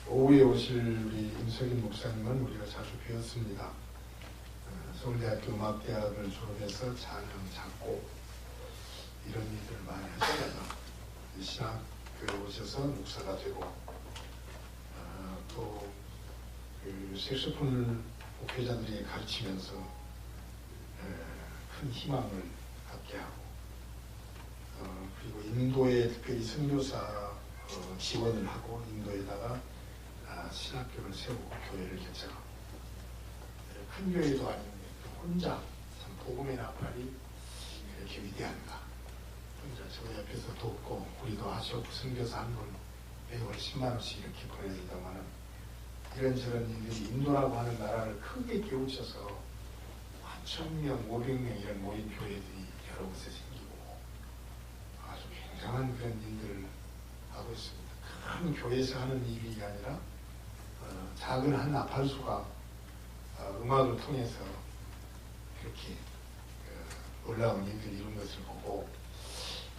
오후에 오실 우리 임석인 목사님은 우리가 자주 뵈었습니다. 서울대학교 음악대학을 졸업해서 찬양, 작곡 이런 일들을 많이 하시다가 신학교에 오셔서 목사가 되고 또 색소폰을 목회자들에게 가르치면서 큰 희망을 갖게 하고 그리고 인도에 특별히 선교사 지원을 하고 인도에다가 신학교를 세우고 교회를 개척하고 큰 교회도 아닌데 혼자 참 복음의 나팔이 이렇게 위대한가. 혼자 저 옆에서 돕고 우리도 아시오프 선교사 한 분 매월 10만 원씩 이렇게 보내드리다마는 이런저런 일들이 인도라고 하는 나라를 크게 깨우쳐서 1,000명, 500명 이런 모임 교회들이 여러 곳에 생기고 아주 굉장한 그런 일들을 하고 있습니다. 큰 교회에서 하는 일이 아니라 작은 한 나팔수가 음악을 통해서 그렇게 놀라운 일들을 이룬 것을 보고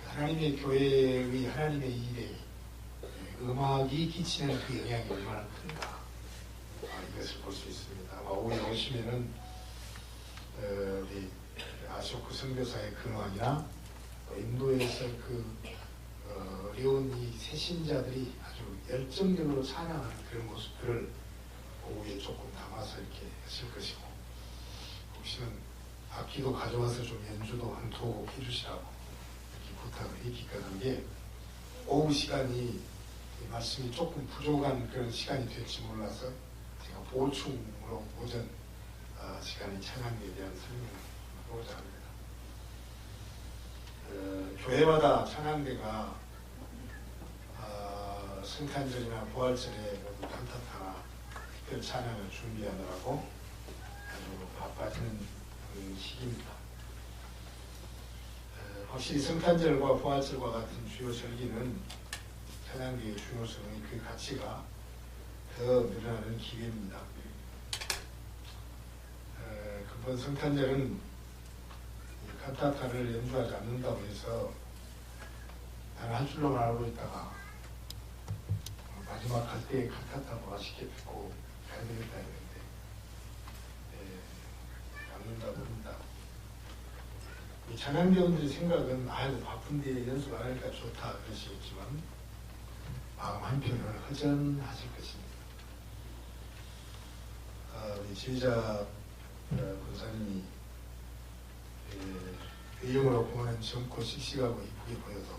하나님의 교회의 하나님의 일에 음악이 끼치는 그 영향이 얼마나 큰가 이것을 볼 수 있습니다. 아마 오후에 오시면은 우리 아쇼크 선교사의 근황이나 인도에서 그 어려운 이 새신자들이 아주 열정적으로 찬양하는 그런 모습들을 오후에 조금 담아서 이렇게 하실 것이고 혹시는 악기도 가져와서 좀 연주도 한 두어 곡 해주시라고 이렇게 부탁을 했기까지 한 게 오후 시간이 말씀이 조금 부족한 그런 시간이 될지 몰라서 제가 보충으로 오전 시간에 찬양에 대한 설명을 하고자 합니다. 교회마다 찬양대가 성탄절이나 부활절에 칸타타나 특별 찬양을 준비하느라고 아주 바빠지는 시기입니다. 확실히 성탄절과 부활절과 같은 주요 절기는 찬양대의 중요성의 그 가치가 더 늘어나는 기회입니다. 금번 성탄절은 칸타타를 연주하지 않는다고 해서 단 한 줄로만 알고 있다가 마지막 갈 때 칸타타 맛있게 듣고 가야 되겠다 했는데 않는다고 합니다. 이 찬양대원들의 생각은 아이고 바쁜데 연습 안 하니까 좋다 그러시겠지만 마음 한편으로는 허전하실 것입니다. 우리 지휘자 권사님이 외형으로 보면 젊고 씩씩하고 이쁘게 보여도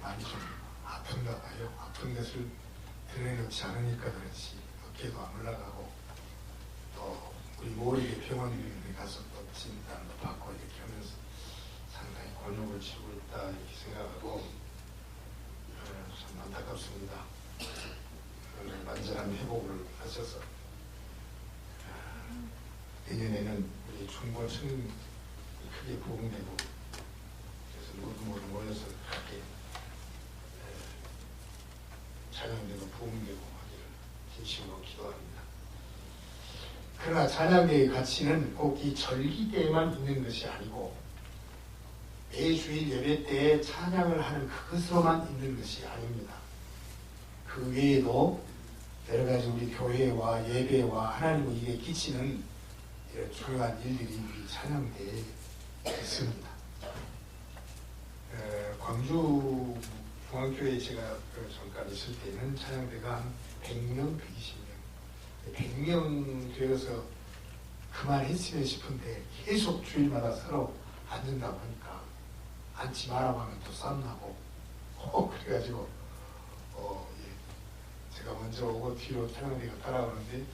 많이 좀 아픈가 봐요. 아픈 것을 드러내놓지 않으니까 그렇지 어깨도 안 올라가고 또 우리 모르게 병원에 가서 또 진단도 받고 이렇게 하면서 상당히 곤욕을 치고 있다 이렇게 생각하고 참 안타깝습니다. 완전한 회복을 하셔서 내년에는 우리 중고층 크게 부흥되고 그래서 모두 모여서 크게 찬양대도 부흥되고 하기를 진심으로 기도합니다. 그러나 찬양대의 가치는 꼭 이 절기 때에만 있는 것이 아니고 매주일 예배 때에 찬양을 하는 그것으로만 있는 것이 아닙니다. 그 외에도 여러 가지 우리 교회와 예배와 하나님에게 끼치는 이런 중요한 일들이 우리 찬양대에 있습니다. 광주 중앙교회에 제가 잠깐 있을 때는 찬양대가 한 100명, 120명 100명 되어서 그만했으면 싶은데 계속 주일마다 서로 앉는다고 하니까 앉지 말라고 하면 또 쌈나고 그래가지고 제가 먼저 오고 뒤로 찬양대가 따라오는데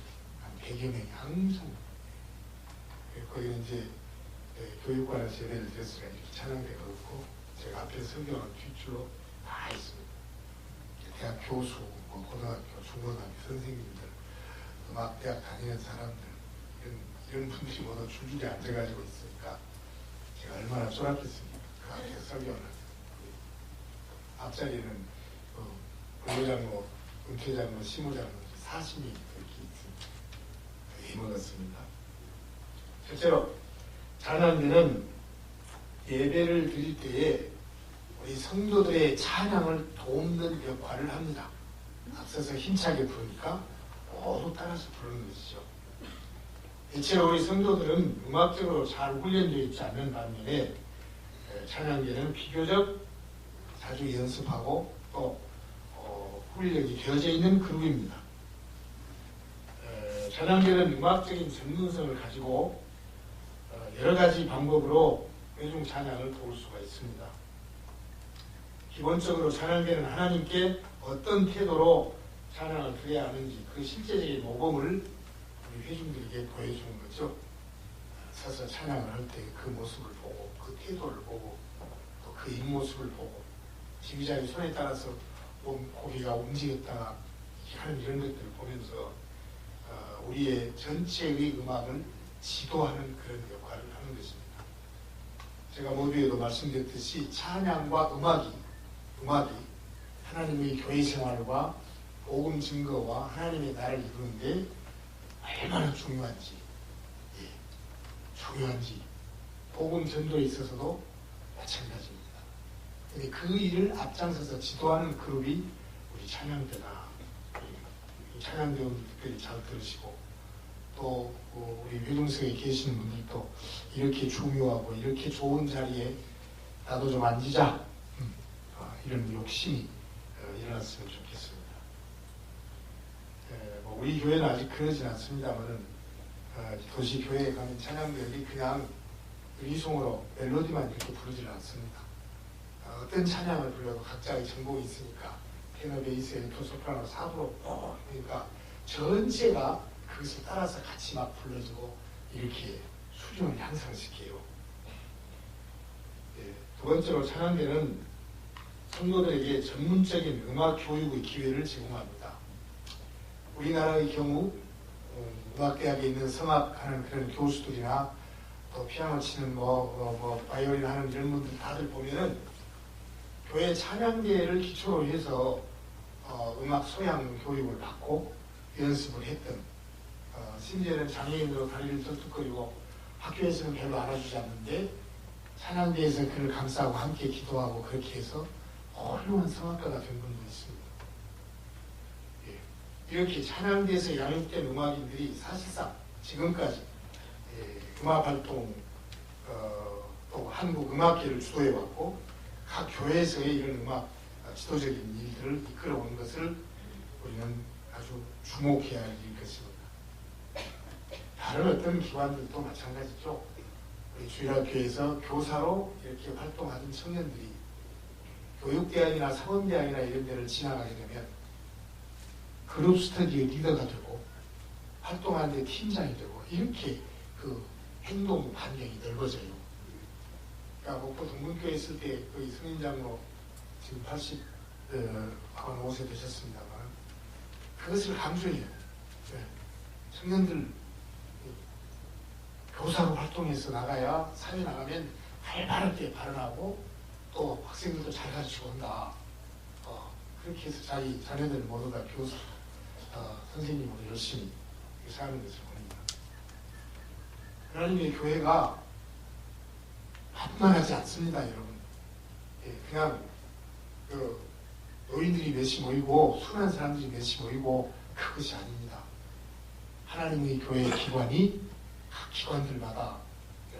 한 100여 명이 항상 거기 이제 교육관에서 예배를 드렸으니까 이렇게 찬양대가 없고 제가 앞에 설교하는 뒷줄로 다 있습니다. 대학 교수, 고등학교, 중고등학교 선생님들, 음악대학 다니는 사람들 이런 분들이 모두 줄줄이 앉아가지고 있으니까 제가 얼마나 쫄았겠습니까? 그 앞에 설교를 앞자리에는 본부장로, 은퇴장로, 시무장로 40명이 이렇게 있습니다. 힘먹었습니다. 실제로 찬양대는 예배를 드릴 때에 우리 성도들의 찬양을 돕는 역할을 합니다. 앞서서 힘차게 부르니까 모두 따라서 부르는 것이죠. 대체로 우리 성도들은 음악적으로 잘 훈련되어 있지 않는 반면에 찬양계는 비교적 자주 연습하고 또 훈련이 되어져 있는 그룹입니다. 찬양계는 음악적인 전문성을 가지고 여러 가지 방법으로 회중 찬양을 도울 수가 있습니다. 기본적으로 찬양계는 하나님께 어떤 태도로 찬양을 드려야 하는지 그 실제적인 모범을 우리 회중들에게 보여주는 거죠. 서서 찬양을 할 때 그 모습을 보고 그 태도를 보고 또 그 입모습을 보고 지휘자의 손에 따라서 고개가 움직였다가 하는 이런 것들을 보면서 우리의 전체의 음악을 지도하는 그런 역할을 하는 것입니다. 제가 모두에도 말씀드렸듯이 찬양과 음악이 하나님의 교회 생활과 복음 증거와 하나님의 나라를 이루는데 얼마나 중요한지 복음 전도에 있어서도 마찬가지입니다. 근데 그 일을 앞장서서 지도하는 그룹이 우리 찬양대다. 찬양대원 특별히 잘 들으시고 또 우리 회중석에 계시는 분들도 이렇게 중요하고 이렇게 좋은 자리에 나도 좀 앉으자 이런 욕심이 일어났으면 좋겠습니다. 우리 교회는 아직 그러진 않습니다만은 도시교회에 가면 찬양대원이 그냥 의송으로 멜로디만 이렇게 부르지는 않습니다. 어떤 찬양을 불러도 각자의 전공이 있으니까 테너, 베이스, 엘토, 소프라노, 사브로 그러니까 전체가 그것을 따라서 같이 막 불러주고 이렇게 수준을 향상시켜요. 두 번째로 찬양대는 성도들에게 전문적인 음악 교육의 기회를 제공합니다. 우리나라의 경우 음악대학에 있는 성악하는 그런 교수들이나 또 피아노 치는 바이올린 하는 이런 분들 다들 보면은 교회 찬양대를 기초로 해서 음악 소양 교육을 받고 연습을 했던 심지어는 장애인으로 다리를 쩔뚝거리고 학교에서는 별로 알아주지 않는데 찬양대에서 그를 감싸고 함께 기도하고 그렇게 해서 훌륭한 성악가가 된 분도 있습니다. 이렇게 찬양대에서 양육된 음악인들이 사실상 지금까지 음악 활동 또 한국 음악계를 주도해왔고 각 교회에서의 이런 음악 지도적인 일들을 이끌어오는 것을 우리는 아주 주목해야 할 일일 것입니다. 다른 어떤 기관들도 마찬가지죠. 우리 주일학교에서 교사로 이렇게 활동하는 청년들이 교육대학이나 사범대학이나 이런 데를 지나가게 되면 그룹 스터디의 리더가 되고 활동하는 데 팀장이 되고 이렇게 그 행동 반경이 넓어져요. 그러니까 목포 동문교회 있을 때 거의 성인장으로 지금 85세 되셨습니다만 그것을 강조해요. 청년들 교사로 활동해서 나가야 사회 나가면 활발하게 발언하고 또 학생들도 잘 가르치고 온다. 그렇게 해서 자녀들 모두 다 교수, 선생님으로 열심히 사는 것을 봅니다. 하나님의 교회가 만만하지 않습니다, 여러분. 그냥 노인들이 몇이 모이고 순한 사람들이 몇이 모이고 그것이 아닙니다. 하나님의 교회 기관이 각 기관들마다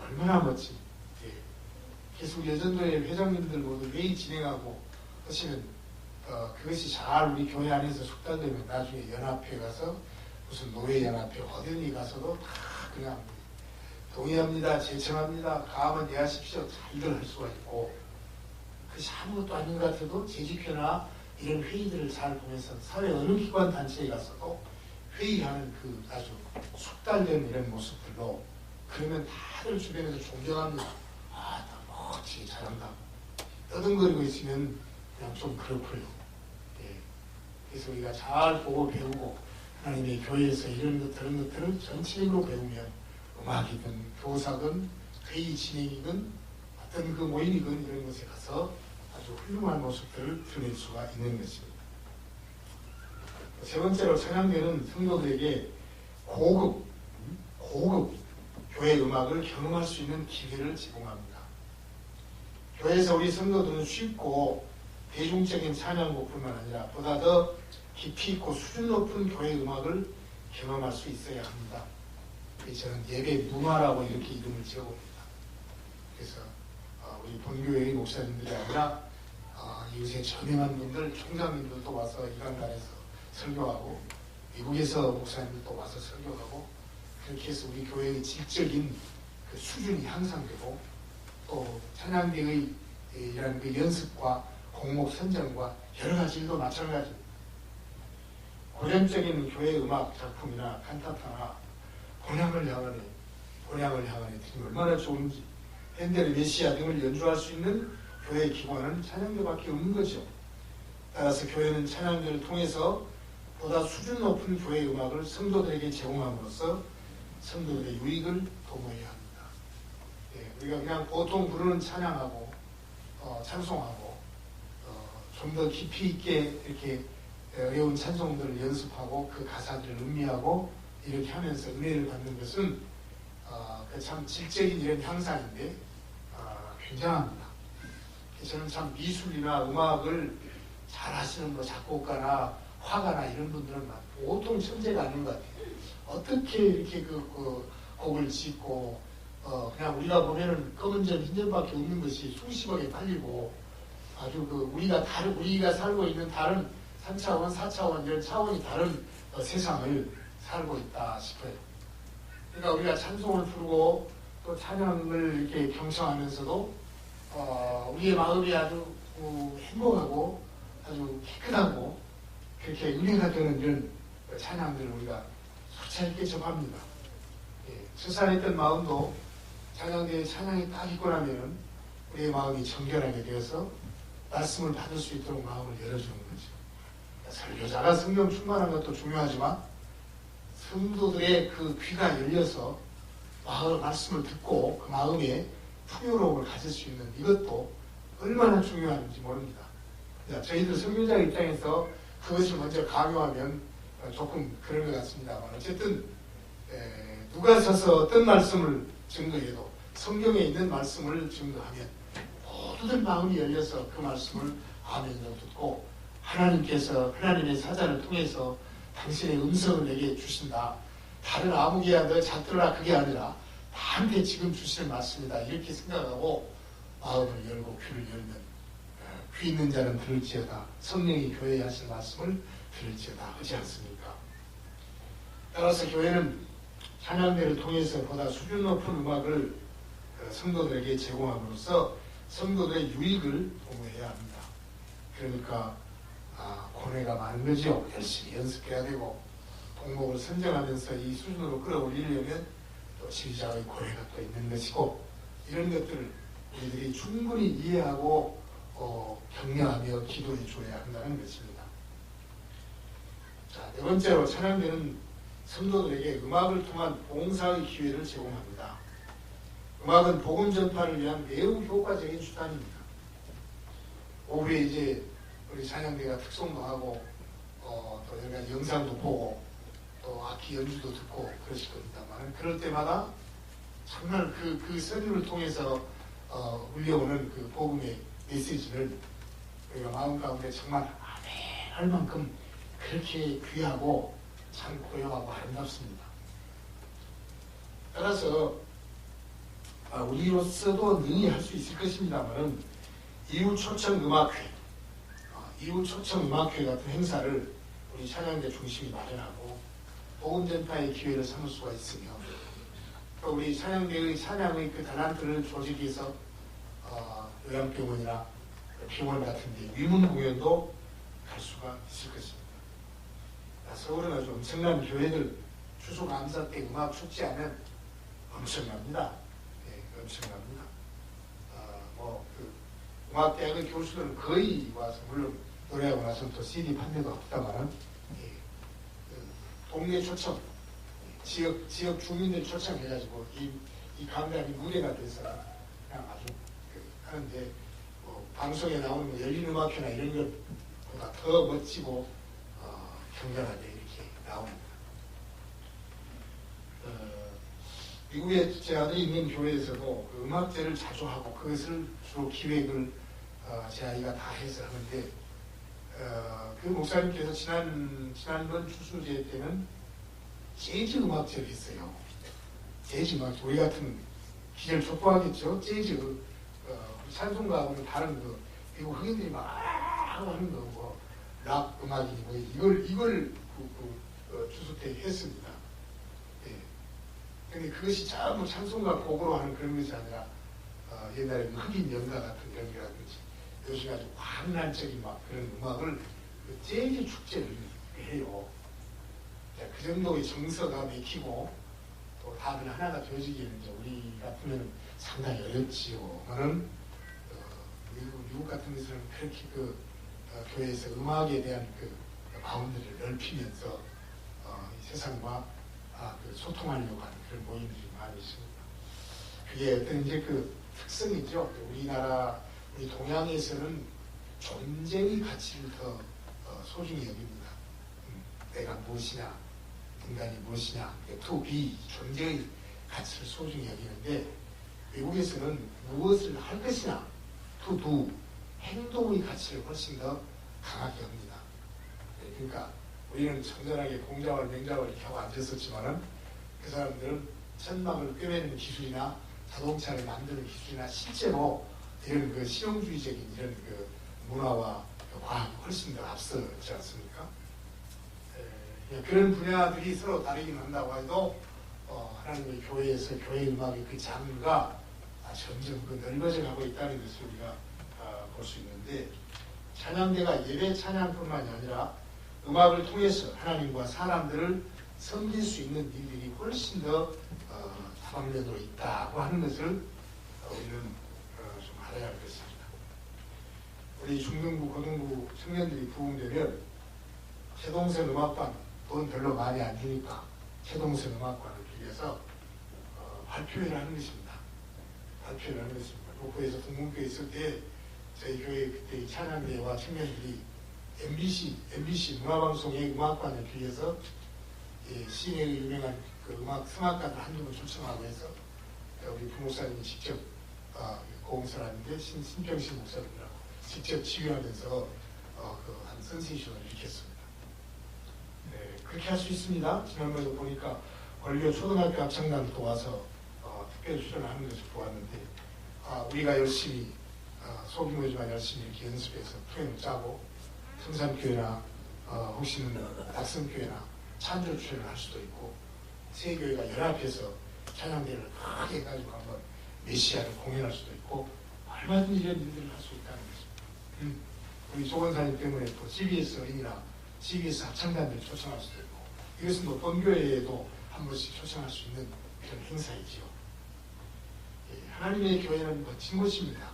얼마나 멋진 계속 예전도의 회장님들 모두 회의 진행하고 하시면 그것이 잘 우리 교회 안에서 숙달되면 나중에 연합회 가서 무슨 노예연합회 어디 가서도 다 그냥 동의합니다, 제청합니다, 가만 예하십시오 잘들 할 수가 있고 그것이 아무것도 아닌 것 같아도 재직회나 이런 회의들을 잘 보면서 사회 어느 기관 단체에 가서도 회의하는 그 아주 숙달된 이런 모습들로 그러면 다들 주변에서 존경합니다. 아, 나 멋지게 잘한다. 떠듬거리고 있으면 그냥 좀 그렇고요. 그래서 우리가 잘 보고 배우고 하나님의 교회에서 이런 것 저런 것들을 전체적으로 배우면 음악이든 교사든 회의 진행이든 어떤 그 모임이든 이런 것에 가서 아주 훌륭한 모습들을 드러낼 수가 있는 것입니다. 세 번째로 찬양대는 성도들에게 고급 교회 음악을 경험할 수 있는 기회를 제공합니다. 교회에서 우리 성도들은 쉽고 대중적인 찬양곡뿐만 아니라 보다 더 깊이 있고 수준 높은 교회 음악을 경험할 수 있어야 합니다. 저는 예배 문화라고 이렇게 이름을 지어봅니다. 그래서 우리 본교회의 목사님들이 아니라 이웃에 저명한 분들, 총장님들도 와서 이간간에서 설교하고 미국에서 목사님들도 와서 설교하고 그렇게 해서 우리 교회의 질적인 그 수준이 향상되고 또 찬양대의 이런 그 연습과 공목 선정과 여러 가지 일도 마찬가지입니다. 고전적인 교회 음악 작품이나 칸타타나 본향을 향하는 팀이 얼마나 좋은지 핸델의 메시아 등을 연주할 수 있는 교회의 기관은 찬양대밖에 없는 거죠. 따라서 교회는 찬양대를 통해서 보다 수준 높은 교회 음악을 성도들에게 제공함으로써 성도들의 유익을 도모해야 합니다. 우리가 그냥 보통 부르는 찬양하고 찬송하고 좀 더 깊이 있게 이렇게 어려운 찬송들을 연습하고 그 가사들을 음미하고 이렇게 하면서 은혜를 받는 것은 참 질적인 이런 향상인데 굉장합니다. 저는 참 미술이나 음악을 잘 하시는 작곡가나 화가나 이런 분들은 보통 천재가 아닌 것 같아요. 어떻게 이렇게 그 곡을 짓고 그냥 우리가 보면은 검은 점, 흰 점밖에 없는 것이 수십억에 팔리고 아주 우리가 살고 있는 다른 3차원, 4차원 이런 차원이 다른 세상을 살고 있다 싶어요. 그러니까 우리가 찬송을 부르고 또 찬양을 이렇게 경청하면서도 우리의 마음이 아주 행복하고 아주 깨끗하고 그렇게 은혜가 되는 이런 찬양들을 우리가 수차 있게 접합니다. 수사했던 마음도 찬양대에 찬양이 딱 있고 나면 우리의 마음이 정결하게 되어서 말씀을 받을 수 있도록 마음을 열어주는 거죠. 설교자가 성경 충만한 것도 중요하지만 성도들의 그 귀가 열려서 말씀을 듣고 그 마음에 풍요로움을 가질 수 있는 이것도 얼마나 중요한지 모릅니다. 저희들 설교자 입장에서 그것을 먼저 강요하면 조금 그런 것 같습니다만 어쨌든 누가 서서 어떤 말씀을 증거해도 성경에 있는 말씀을 증거하면 모두들 마음이 열려서 그 말씀을 아멘으로 듣고 하나님께서 하나님의 사자를 통해서 당신의 음성을 내게 주신다. 다른 아무개야 너 잡들어라 그게 아니라 나한테 지금 주시는 말씀이다. 이렇게 생각하고 마음을 열고 귀를 열면 귀 있는 자는 들을지어다. 성령이 교회에 하신 말씀을 들을지어다 하지 않습니까? 따라서 교회는 찬양대를 통해서 보다 수준 높은 음악을 성도들에게 제공함으로써 성도들의 유익을 도모해야 합니다. 그러니까 고뇌가 많은 거죠. 열심히 연습해야 되고 공목을 선정하면서 이 수준으로 끌어올리려면 또 지휘자의 고뇌가 또 있는 것이고 이런 것들을 우리들이 충분히 이해하고 격려하며 기도해 줘야 한다는 것입니다. 자, 네 번째로 찬양대는 성도들에게 음악을 통한 봉사의 기회를 제공합니다. 음악은 복음 전파를 위한 매우 효과적인 수단입니다. 오후에 이제 우리 찬양대가 특송도 하고 또 여러 가지 영상도 보고 또 악기 연주도 듣고 그러실 겁니다만 그럴 때마다 정말 그 설교를 통해서 울려오는 그 복음의 메시지를 우리가 마음 가운데 정말 아멘 할 만큼 그렇게 귀하고 참 고요하고 아름답습니다. 따라서 우리로서도 능히 할 수 있을 것입니다만 이웃초청음악회 같은 행사를 우리 찬양대 중심이 마련하고 복음 전파의 기회를 삼을 수가 있으며 또 우리 찬양대의 찬양의 그 달란트를 조직해서 요양병원이나 병원 같은 데 위문 공연도 갈 수가 있을 것입니다. 서울은 아주 엄청난 교회들 추수감사 때 음악 축제하면 엄청납니다. 엄청납니다. 음악대학의 교수들은 거의 와서 물론 노래하고 나서는 또 CD 판매도 없다마는 동네 초청, 지역 주민들 초청해가지고 이 강단이 무대가 돼서 그냥 아주 하는데 방송에 나오는 열린 음악회나 이런 것보다 더 멋지고 경건하게 이렇게 나옵니다. 미국에 제 아들이 있는 교회에서도 그 음악제를 자주 하고 그것을 주로 기획을 제 아이가 다 해서 하는데 그 목사님께서 지난번 추수제 때는 재즈 음악제를 했어요. 재즈 음악, 우리 같은 기절 촉구하겠죠. 재즈, 찬송가하고는 다른 미국 흑인들이 막 하는 거, 락 음악이니 뭐 이걸 추수 때 했습니다. 예. 근데 그것이 전부 찬송가 곡으로 하는 그런 것이 아니라 옛날에 흑인 연가 같은 연기라든지 요즘 아주 광란적인 막 그런 음악을 재즈 축제를 해요. 그 정도의 정서가 맥히고 또 다들 하나가 되어지기에는 우리 같으면 상당히 어렵지요. 저는 미국 같은 데서는 그렇게 교회에서 음악에 대한 바운드를 넓히면서 이 세상과 소통하려고 하는 그런 모임들이 많이 있습니다. 그게 어떤 이제 특성이죠. 우리 동양에서는 존재의 가치를 더 소중히 여깁니다. 내가 무엇이냐, 인간이 무엇이냐, to be, 존재의 가치를 소중히 여기는데 외국에서는 무엇을 할 것이냐, to do, 행동의 가치를 훨씬 더 강하게 합니다. 그러니까 우리는 청전하게 공자월, 맹자월 이렇게 하고 앉았었지만은 그 사람들은 천막을 꿰매는 기술이나 자동차를 만드는 기술이나 실제로 이런 실용주의적인 이런 문화와 과학이 훨씬 더 앞서지 않습니까? 그런 분야들이 서로 다르긴 한다고 해도 하나님의 교회에서 교회 음악의 그 장르가 점점 넓어져 가고 있다는 것을 우리가 볼 수 있는데 찬양대가 예배 찬양뿐만이 아니라 음악을 통해서 하나님과 사람들을 섬길 수 있는 일들이 훨씬 더 다방면으로 있다고 하는 것을 우리는 좀 알아야 할 것입니다. 우리 중등부, 고등부 청년들이 부흥되면 최동선 음악관 돈 별로 많이 안 주니까 최동선 음악관을 빌려서 발표회를 하는 것입니다. 발표회를 하는 것입니다. 목포에서 동문교에 있을 때 저희 교회 그때 찬양대와 청년들이 MBC 문화방송의 음악관을 빌려서 시내의 유명한 음악 성악가들 한두 분 초청하고 해서 우리 부목사님이 직접 고흥사람인데 신병신 목사님이라고 직접 지휘하면서 한 선세션을 일으켰습니다. 네, 그렇게 할 수 있습니다. 지난번에도 보니까 원료 초등학교 합창단도 와서 특별 출연하는 것을 보았는데 우리가 열심히 소규모지만 열심히 이렇게 연습해서 프로그램을 짜고 성산교회나 혹시는 낙성교회나 찬조 출연을 할 수도 있고 세 교회가 연합해서 찬양대를 크게 해가지고 한번 메시아를 공연할 수도 있고 얼마든지 이런 일들을 할 수 있다는 것입니다. 우리 조건사님 때문에 또 CBS 어린이나 CBS 합창단들을 초청할 수도 있고 이것은 뭐 본교회에도 한 번씩 초청할 수 있는 그런 행사이지요. 하나님의 교회는 멋진 곳입니다.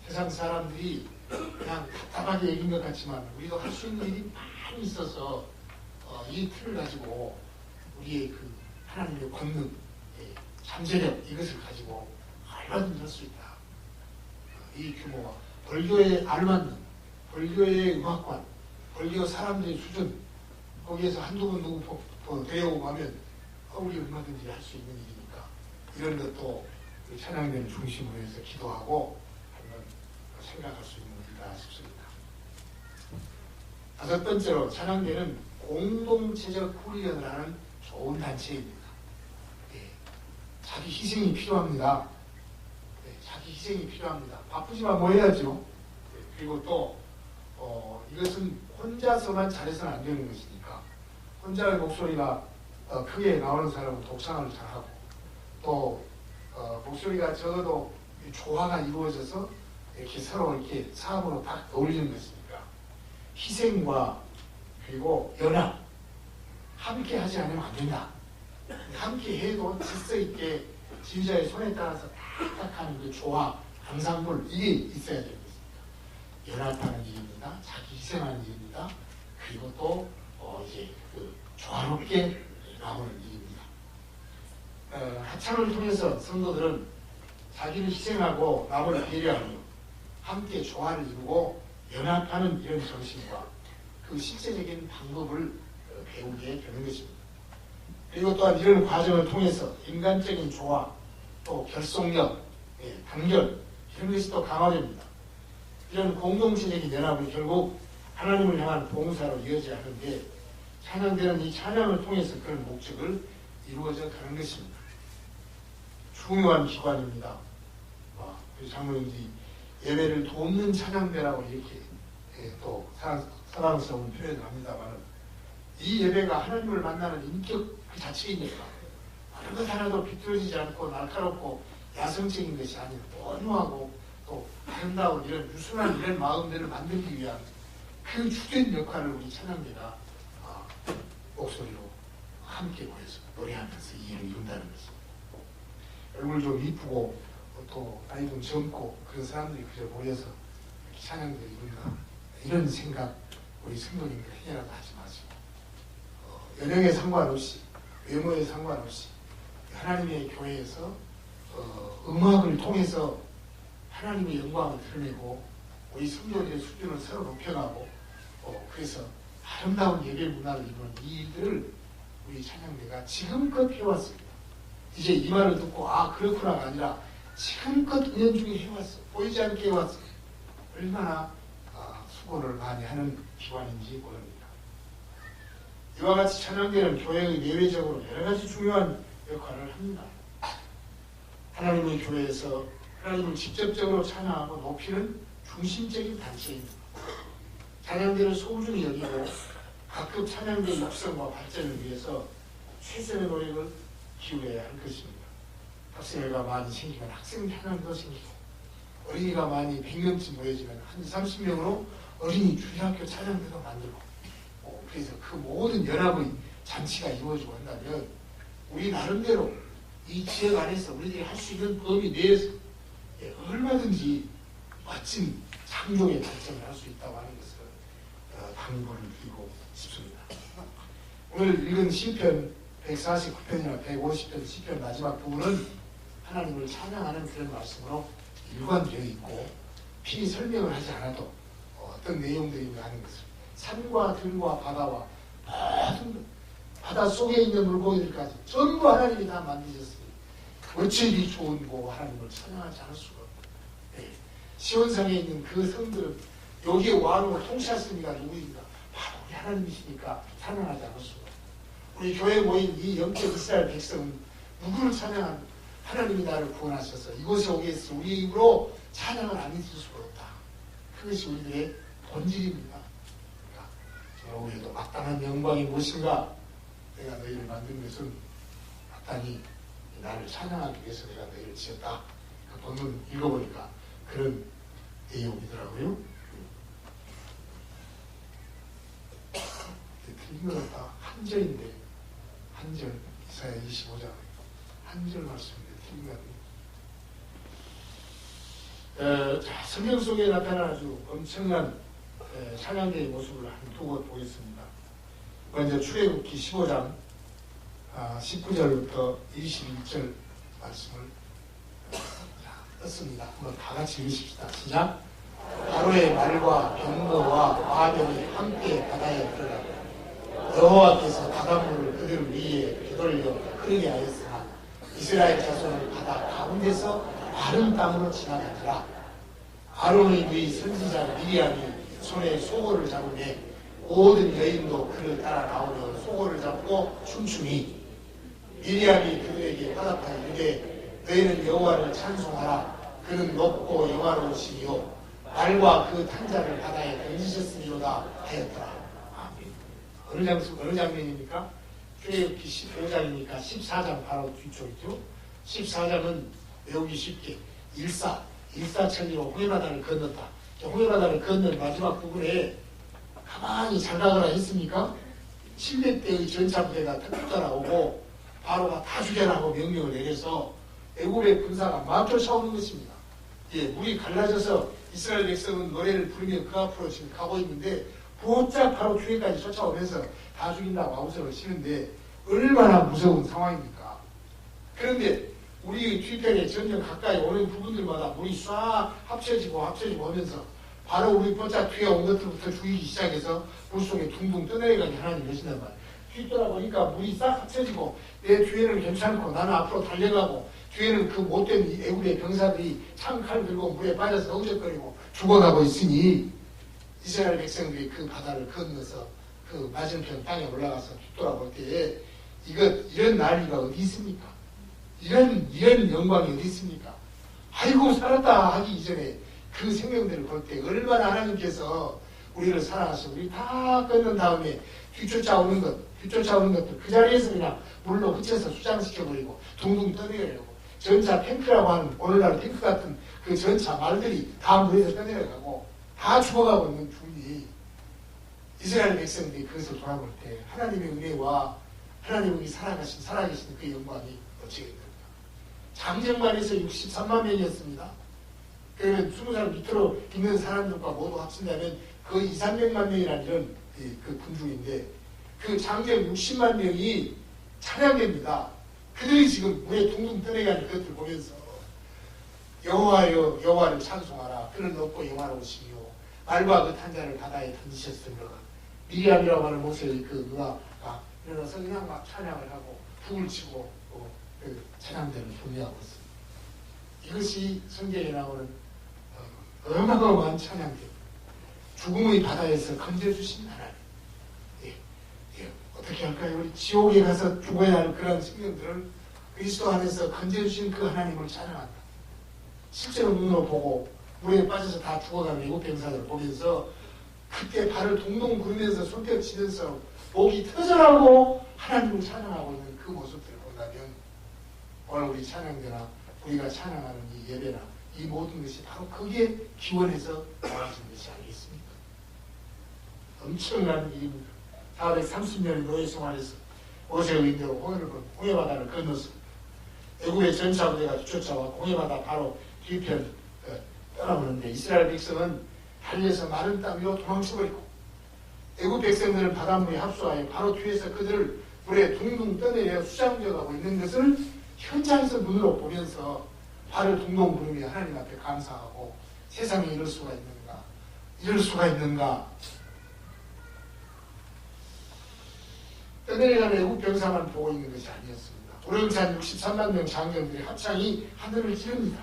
세상 사람들이 그냥 답답하게 얘기인 것 같지만 우리도 할 수 있는 일이 많이 있어서 이 틀을 가지고 우리의 하나님의 권능, 잠재력 이것을 가지고 얼마든지 할 수 있다. 이 규모와 벌교에 알맞는 벌교의 음악관, 벌교 사람들의 수준 거기에서 한두 번 누구 데려오고 하면 우리 얼마든지 할 수 있는 일이니까 이런 것도 찬양대를 중심으로 해서 기도하고 한번 생각할 수 있는 일이다 싶습니다. 다섯 번째로 찬양대는 공동체적 훈련을 하는 좋은 단체입니다. 자기 희생이 필요합니다. 자기 희생이 필요합니다. 바쁘지만 뭐 해야죠. 그리고 또 이것은 혼자서만 잘해서는 안 되는 것이니까 혼자의 목소리가 크게 나오는 사람은 독창을 잘하고 또 목소리가 적어도 조화가 이루어져서 이렇게 서로 이렇게 사업으로 딱 어울리는 것이니까 희생과 그리고 연합 함께 하지 않으면 안 된다. 함께 해도 질서 있게 지휘자의 손에 따라서 딱딱하는 그 조화, 강상물 이게 있어야 되는 것입니다. 연합하는 일입니다. 자기 희생하는 일입니다. 그리고 또 이제 조화롭게 나오는 일입니다. 합창을 통해서 성도들은 자기를 희생하고 남을 배려하며 함께 조화를 이루고 연합하는 이런 정신과 그 실제적인 방법을 배우게 되는 것입니다. 그리고 또한 이런 과정을 통해서 인간적인 조화, 또 결속력, 단결 이런 것이 또 강화됩니다. 이런 공동체적인 연합은 결국 하나님을 향한 봉사로 이어져야 하는데 찬양대는 이 찬양을 통해서 그런 목적을 이루어져 가는 것입니다. 중요한 기관입니다. 우리 장로님들이 예배를 돕는 찬양대라고 이렇게 또 사랑스러운 표현을 합니다만 이 예배가 하나님을 만나는 인격 그 자체이니까 어느 것 하나도 비틀어지지 않고 날카롭고 야성적인 것이 아니라 온유하고 또 아름다운 이런 유순한 이런 마음들을 만들기 위한 그 주된 역할을 우리 찬양대가 목소리로 함께 보여서 노래하면서 이 일을 이룬다는 것입니다. 얼굴 좀 이쁘고 또 나이 좀 젊고 그런 사람들이 그저 모여서 찬양대를 이룬다 이런 생각 우리 성도님들 해라도 하지 마시고 연령에 상관없이 외모에 상관없이 하나님의 교회에서 음악을 통해서 하나님의 영광을 드러내고 우리 성도들의 수준을 서로 높여가고 그래서 아름다운 예배 문화를 이루는 이 일들을 우리 찬양대가 지금껏 해왔습니다. 이제 이 말을 듣고 그렇구나가 아니라 지금껏 은연중에 해왔어. 보이지 않게 해왔어. 얼마나 수고를 많이 하는 기관인지 모릅니다. 이와 같이 찬양대는 교회의 내외적으로 여러 가지 중요한 역할을 합니다. 하나님의 교회에서 하나님을 직접적으로 찬양하고 높이는 중심적인 단체입니다. 찬양대를 소중히 여기고 각급 찬양대 육성과 발전을 위해서 최선의 노력을 기울여야 할 것입니다. 학생회가 많이 생기면 학생 찬양도 생기고 어린이가 많이 100명쯤 모여지면 한 30명으로 어린이 주일학교 찬양대도 만들고 그래서 그 모든 연합의 잔치가 이루어지고 한다면 우리 나름대로 이 지역 안에서 우리들이 할 수 있는 범위 내에서 얼마든지 멋진 창조의 발전을 할 수 있다고 하는 것을 당부를 드리고 싶습니다. 오늘 읽은 시편 149편이나 150편 시편 마지막 부분은 하나님을 찬양하는 그런 말씀으로 일관되어 있고 필히 설명을 하지 않아도 어떤 내용들인가 하는 것을 산과 들과 바다와 모든 바다 속에 있는 물고기들까지 전부 하나님이 다 만드셨으니 어찌 좋은 고 하나님을 찬양하지 않을 수가 없고 시온상에 있는 그 성들은 여기에 왕으로 통치하시니까 누구인가? 바로 우리 하나님이시니까 찬양하지 않을 수가 없고 우리 교회에 모인 이 영적 이스라엘 백성은 누구를 찬양하는 하나님이 나를 구원하셔서 이곳에 오게 해서 우리 입으로 찬양을 안 해줄 수가 없다. 그것이 우리들의 본질입니다. 그러니까 우리도 마땅한 영광이 무엇인가? 내가 너희를 만든 것은 마땅히 나를 찬양하기 위해서 내가 너희를 지었다. 그 본문 읽어보니까 그런 내용이더라고요. 틀린 것 같다. 한 절인데 한 절 이사야 25장 한 절 말씀인데 틀린 것 같네요. 성경 속에 나타난 아주 엄청난 찬양계의 모습을 한 두 곳 보겠습니다. 먼저 출애굽기 15장 19절부터 21절 말씀을 떴습니다. 한번 다 같이 읽으십시다. 시작. 바로의 말과 병거와 마병이 함께 바다에 들어가고 여호와께서 바닷물을 그들 위에 되돌려 흐르게 하였으나 이스라엘 자손은 바다 가운데서 마른 땅으로 지나가니라. 아론의 위 선지자 미리암이 손에 소고를 잡으매 모든 여인도 그를 따라 나오며 소고를 잡고 춤추니 미리암이 그들에게 화답하여 이르되 너희는 여호와를 찬송하라. 그는 높고 영화로우시며 말과 그 탄자를 바다에 던지셨으리로다 하였더라. 어느 장면입니까? 출애굽기 15장이니까 14장 바로 뒤쪽이죠. 14장은 외우기 쉽게 일사천리로 홍해바다를 건넜다. 홍해바다를 건넌 마지막 부분에 가만히 잘 가거라 했습니까? 700대의 전차부대가 탁 따라오고 바로가 다 죽여라고 명령을 내려서 애굽의 군사가 막 쫓아오는 것입니다. 물이 갈라져서 이스라엘 백성은 노래를 부르며 그 앞으로 지금 가고 있는데 곧장 바로 주위까지 쫓아오면서 다 죽인다고 아우성을 치는데 얼마나 무서운 상황입니까? 그런데 우리 뒤편에 전혀 가까이 오는 부분들마다 물이 쏴 합쳐지고 하면서 바로 우리 뻗짝 뒤에 온 것들부터 죽이기 시작해서 물속에 둥둥 떠내려가게 하나님 계신단 말이에요. 뒤돌아보니까 물이 싹 합쳐지고 내 뒤에는 괜찮고 나는 앞으로 달려가고 뒤에는 그 못된 애굽의 병사들이 창칼 들고 물에 빠져서 어우적거리고 죽어가고 있으니 이스라엘 백성들이 그 바다를 건너서 그 맞은편 땅에 올라가서 뒤돌아볼 때에 이런 난리가 어디 있습니까? 이런 영광이 어디 있습니까? 아이고 살았다 하기 이전에 그 생명들을 볼 때 얼마나 하나님께서 우리를 사랑하시고 우리 다 끊는 다음에 뒤쫓아오는 것들 그 자리에서 그냥 물로 흩쳐서 수장시켜버리고 둥둥 떠내려고 전차 탱크라고 하는 오늘날 탱크 같은 그 전차 말들이 다 물에서 떠내려가고 다 죽어가고 있는 중이 이스라엘 백성들이 그것을 돌아볼 때 하나님의 은혜와 하나님이 살아계신 그 영광이 어찌겠는가. 장정만 해서 63만 명이었습니다. 그러면 20살 밑으로 있는 사람들과 모두 합친다면 거의 2, 300만 명이라는 이런 그 군중인데 그 장정 60만 명이 찬양됩니다. 그들이 지금 물에 둥둥 떠내가는 것들을 보면서 여호와여 여호와를 찬송하라. 그는 높고 영화로우시며 말과 그 탄자를 바다에 던지셨으므로 미리암이라고 하는 모세의 그 누나가 일어나서 그냥 막 찬양을 하고 북을 치고 그 찬양대를 소리하고 있습니다. 이것이 성경에 나오는 어마어마한 찬양대. 죽음의 바다에서 건져주신 하나님. 어떻게 할까요? 우리 지옥에 가서 죽어야 할 그런 생명들을 그리스도 안에서 건져주신 그 하나님을 찬양한다. 실제로 눈으로 보고 물에 빠져서 다 죽어가는 애국 병사들을 보면서 그때 발을 동동 구르면서 손뼉 치면서 목이 터져나고 하나님을 찬양하고 있는 그 모습들을 본다면 오늘 우리 찬양대나 우리가 찬양하는 이 예배나 이 모든 것이 바로 거기에 기원해서 나와진 것이 아니겠습니까? 엄청난 일입니다. 430년의 노예 생활에서 모세의 인대로 홍해바다를 건너서 애국의 전차부대가 뒤쫓아와 홍해바다 바로 뒤편 떠나보는데 이스라엘 백성은 달려서 마른 땅 위로 도망쳐버리고 애국 백성들은 바닷물에 합수하여 바로 뒤에서 그들을 물에 둥둥 떠내려 수장되어가고 있는 것을 현장에서 눈으로 보면서 발을 둥둥 구르며 하나님 앞에 감사하고 세상에 이럴 수가 있는가 떠내려가는 애국 병사만 보고 있는 것이 아니었습니다. 우렁찬 63만 명 장병들의 합창이 하늘을 찌릅니다.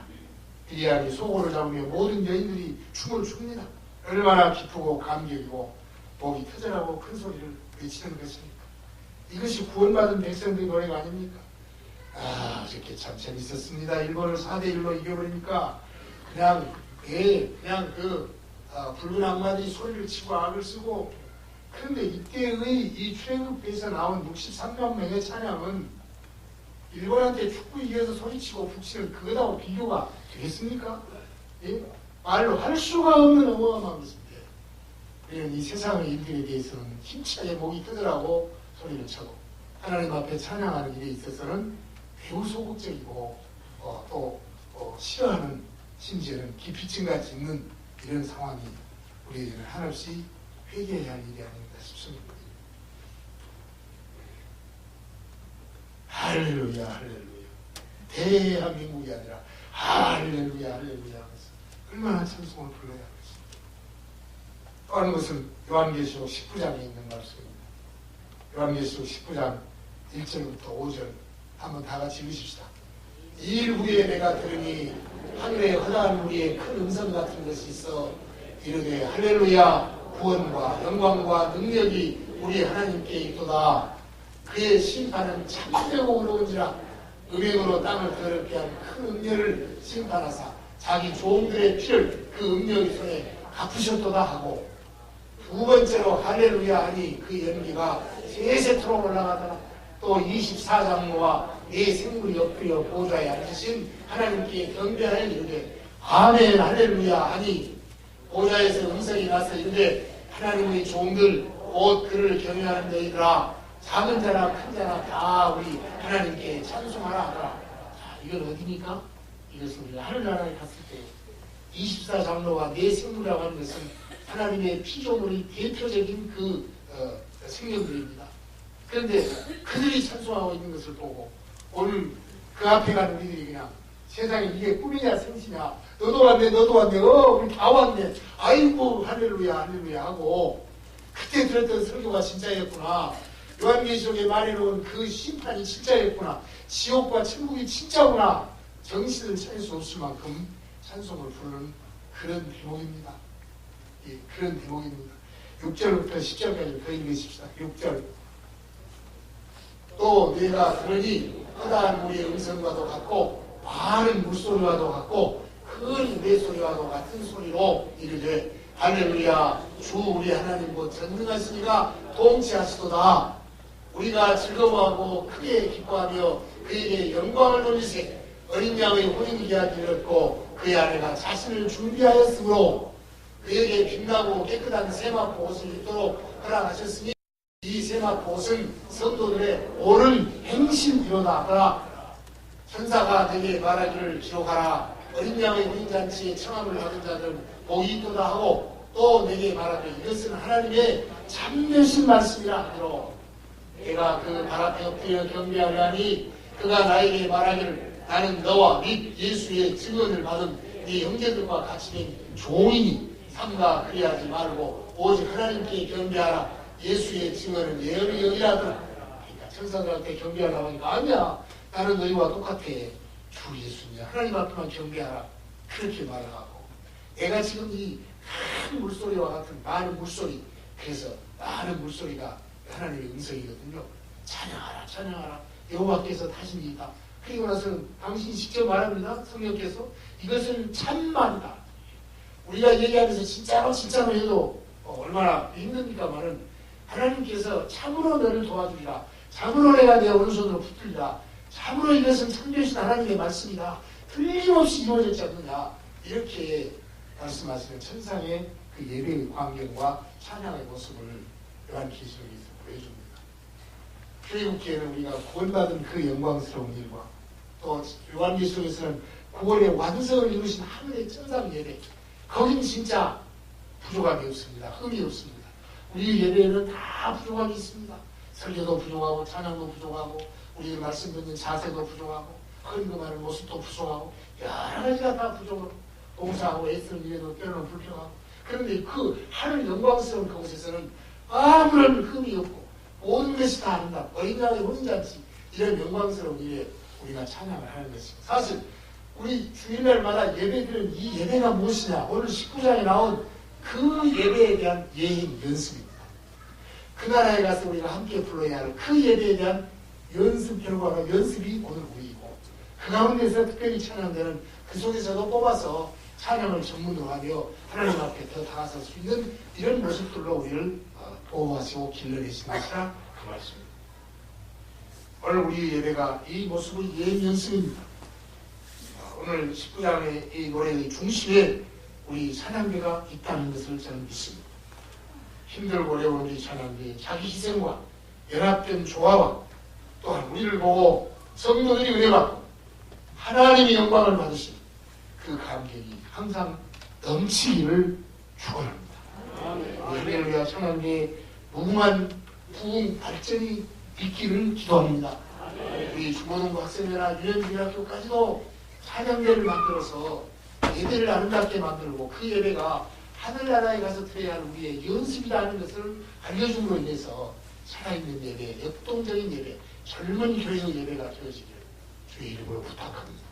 미리암이 소고를 잡으며 모든 여인들이 춤을 춥니다. 얼마나 기쁘고 감격이고 목이 터져나고 큰 소리를 외치는 것입니까? 이것이 구원받은 백성들의 노래가 아닙니까? 저렇게 참 재밌었습니다. 일본을 4대1로 이겨버리니까 그냥 붉은 악마들이 소리를 치고 악을 쓰고 그런데 이때의 이 출애굽기에서 나온 63만 명의 찬양은 일본한테 축구 이겨서 소리치고 북치는 그거하고 비교가 되겠습니까? 예? 말로 할 수가 없는 어마어마한 것인데 이런 이 세상의 일들에 대해서는 힘차게 목이 터져라고 소리를 쳐도 하나님 앞에 찬양하는 일에 있어서는 매우 소극적이고 또 싫어하는 심지어는 기피증같이 있는 이런 상황이 우리에게는 한없이 회개해야 할 일이 아닌가 싶습니다. 할렐루야 할렐루야. 대한민국이 아니라 할렐루야 할렐루야. 얼마나 찬송을 불러야 하겠습니까? 또 하는 것은 요한계시록 19장에 있는 말씀입니다. 요한계시록 19장 1절부터 5절 한번 다 같이 읽으십시다. 이 일 후에 내가 들으니 하늘에 허다한 무리의 큰 음성 같은 것이 있어 이르되 할렐루야 구원과 영광과 능력이 우리 하나님께 있도다. 그의 심판은 참되고 의로운지라. 음행으로 땅을 더럽게 한 큰 음녀를 심판하사 자기 종들의 피를 그 음녀의 손에 갚으셨도다 하고 두 번째로 할렐루야 하니 그 연기가 세세토록 올라가더라. 또 24장로와 네 생물이 엎드려 보좌에 앉으신 하나님께 경배하여 이르되 아멘 할렐루야 하니 보좌에서 음성이 나서 이르되 하나님의 종들 곧 그를 경외하는 너희들아 작은 자나 큰 자나 다 우리 하나님께 찬송하라 하더라. 자, 이건 어디입니까? 이것은 우리가 하늘나라에 갔을 때 24장로와 네 생물이라고 하는 것은 하나님의 피조물의 대표적인 그 생명들입니다. 그런데 그들이 찬송하고 있는 것을 보고 오늘 그 앞에 가는 우리들이 그냥 세상에 이게 꿈이냐 생시냐 너도 왔네 우리 다 왔네 아이고 할렐루야 할렐루야 하고 그때 들었던 설교가 진짜였구나. 요한계시록에 말해놓은 그 심판이 진짜였구나. 지옥과 천국이 진짜구나. 정신을 차릴 수 없을 만큼 찬송을 부르는 그런 대목입니다. 예, 그런 대목입니다. 6절부터 10절까지 더 읽으십시다. 6절. 또 내가 들으니 크다한 우리의 음성과도 같고 많은 물소리와도 같고 큰 매소리와도 같은 소리로 이르되 할렐루야 주 우리 하나님 곧 전능하시니가 통치하시도다. 우리가 즐거워하고 크게 기뻐하며 그에게 영광을 돌리세. 어린 양의 혼인기한이 이르렀고 그의 아내가 자신을 준비하였으므로 그에게 빛나고 깨끗한 세마포 옷을 입도록 허락하셨으니 이 세마포 옷은 성도들의 옳은 행실이로다 하더라. 천사가 내게 말하기를 기록하라. 어린 양의 혼인잔치에 청함을 받은 자들은 복이 있도다 하고 또 내게 말하기를 이것은 하나님의 참되신 말씀이라 하기로 내가 그 발 앞에 엎드려 경배하려 하니 그가 나에게 말하기를 나는 너와 및 예수의 증언을 받은 네 형제들과 같이 된 종이니 삼가 그리하지 말고 오직 하나님께 경배하라. 예수의 증언은 예언이 여기라더라. 그러니까 천사들한테 경배하라고 하니까 아니야 나는 너희와 똑같아. 주 예수님 하나님 앞에만 경배하라. 그렇게 말하고 내가 지금 이 큰 물소리와 같은 많은 물소리, 그래서 많은 물소리가 하나님의 음성이거든요. 찬양하라 찬양하라 여호와께서 타신 이다. 그리고 나서는 당신이 직접 말합니다. 성령께서 이것은 참말이다. 우리가 얘기하면서 진짜로 해도 얼마나 힘듭니까만은 하나님께서 참으로 너를 도와주리라. 참으로 내가 내 오른손으로 붙들리라. 참으로 이것은 참되신 하나님의 말씀이다. 틀림없이 이루어졌지 않느냐. 이렇게 말씀하시는 천상의 그 예배의 광경과 찬양의 모습을 요한계시록에서 보여줍니다. 출애굽기에는 우리가 구원받은 그 영광스러운 일과 또 요한계시록에서는 구원의 완성을 이루신 하늘의 천상 예배, 거긴 진짜 부족함이 없습니다. 흠이 없습니다. 우리 예배에는 다 부족함이 있습니다. 설교도 부족하고 찬양도 부족하고 우리 말씀 듣는 자세도 부족하고 헌금하는 모습도 부족하고 여러 가지가 다 부족하고 봉사하고 애쓰는 일에도 때로는 불평하고 그런데 그 하늘 영광스러운 그곳에서는 아무런 흠이 없고 모든 것이 다 아름답고 어린 양의 혼인잔치 이런 영광스러운 일에 우리가 찬양을 하는 것입니다. 사실 우리 주일날마다 예배드리는 이 예배가 무엇이냐 오늘 19장에 나온 그 예배에 대한 예행 연습입니다. 그 나라에 가서 우리가 함께 불러야 할 그 예배에 대한 연습 결과가 연습이 오늘 우리이고 그 가운데서 특별히 찬양되는 그 속에서도 뽑아서 찬양을 전문으로 하며 하나님 앞에 더 다가설 수 있는 이런 모습들로 우리를 보호하시고 길러내시는 것이라 그 말씀입니다. 오늘 우리 예배가 이 모습의 예행 연습입니다. 오늘 19장의 이 노래의 중심에 우리 찬양대가 있다는 것을 저는 믿습니다. 힘들고 어려운 우리 찬양대의 자기 희생과 연합된 조화와 또한 우리를 보고 성도들이 은혜받고 하나님의 영광을 받으신 그 감격이 항상 넘치기를 축원합니다. 할렐루야 찬양대의 무궁한 부흥 발전이 있기를 기도합니다. 우리 중고등부 학생회나 유년중학교까지도 찬양대를 만들어서 예배를 아름답게 만들고 그 예배가 하늘나라에 가서 드려야 할 우리의 연습이라는 것을 알려줌으로 인해서 살아있는 예배, 역동적인 예배, 젊은 교회의 예배가 되어지기를 주의 이름으로 부탁합니다.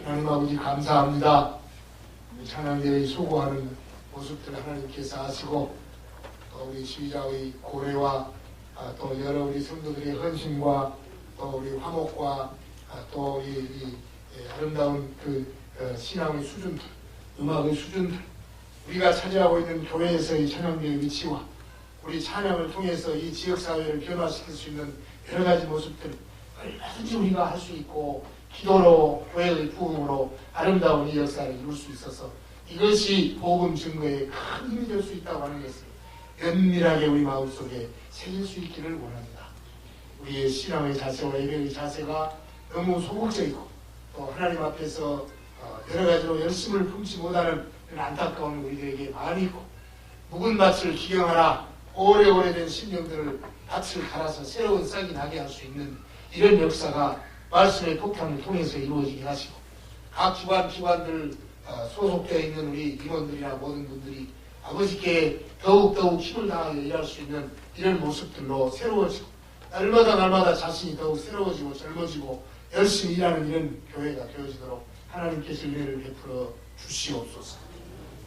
하나님 아버지 감사합니다. 찬양대회에 수고하는 모습들을 하나님께서 아시고 또 우리 시위자의 고래와 또 여러 우리 성도들의 헌신과 또 우리 화목과 또 이 아름다운 그 신앙의 수준들, 음악의 수준들, 우리가 차지하고 있는 교회에서의 찬양대의 위치와 우리 찬양을 통해서 이 지역사회를 변화시킬 수 있는 여러 가지 모습들 얼마든지 우리가 할 수 있고 기도로 교회의 부흥으로 아름다운 이 역사를 이룰 수 있어서 이것이 복음 증거에 큰 힘이 될 수 있다고 하는 것을 은밀하게 우리 마음속에 새길 수 있기를 원합니다. 우리의 신앙의 자세와 예배의 자세가 너무 소극적이고 또 하나님 앞에서 여러 가지로 열심을 품지 못하는 그런 안타까운 우리들에게 많이 있고 묵은 밭을 기경하라 오래오래된 심령들을 밭을 갈아서 새로운 싹이 나게 할 수 있는 이런 역사가 말씀의 폭탄을 통해서 이루어지게 하시고 각 기관들 소속되어 있는 우리 임원들이나 모든 분들이 아버지께 더욱더욱 힘을 다하여 일할 수 있는 이런 모습들로 새로워지고 날마다 자신이 더욱 새로워지고 젊어지고 열심히 일하는 이런 교회가 되어지도록 하나님께서 은혜를 베풀어 주시옵소서.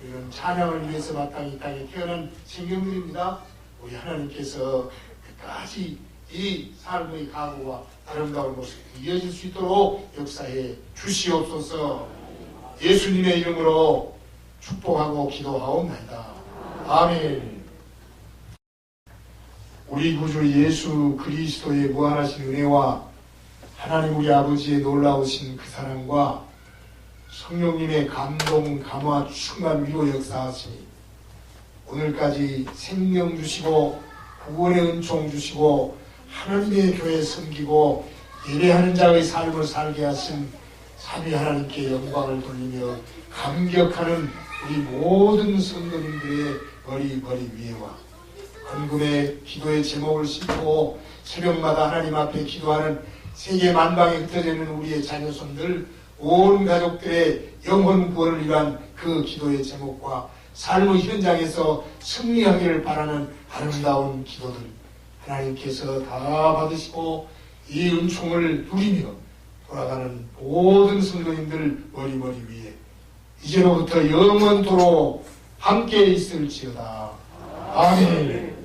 우리는 찬양을 위해서 마땅히 이 땅에 태어난 생명들입니다. 우리 하나님께서 끝까지 이 삶의 각오와 아름다운 모습이 이어질 수 있도록 역사해 주시옵소서. 예수님의 이름으로 축복하고 기도하옵나이다. 아멘. 우리 구주 예수 그리스도의 무한하신 은혜와 하나님 우리 아버지의 놀라우신 그 사랑과 성령님의 감동, 감화, 충만 위로 역사하시니 오늘까지 생명 주시고 구원의 은총 주시고 하나님의 교회 섬기고 예배하는 자의 삶을 살게 하신 삼위 하나님께 영광을 돌리며 감격하는 우리 모든 성도님들의 머리 위에와 헌금의 기도의 제목을 싣고 새벽마다 하나님 앞에 기도하는 세계 만방에 흩어져 있는 우리의 자녀손들 온 가족들의 영혼 구원을 위한 그 기도의 제목과 삶의 현장에서 승리하기를 바라는 아름다운 기도들 하나님께서 다 받으시고 이 은총을 누리며 돌아가는 모든 성도님들 머리 위에 이제로부터 영원토록 함께 있을지어다. 아멘.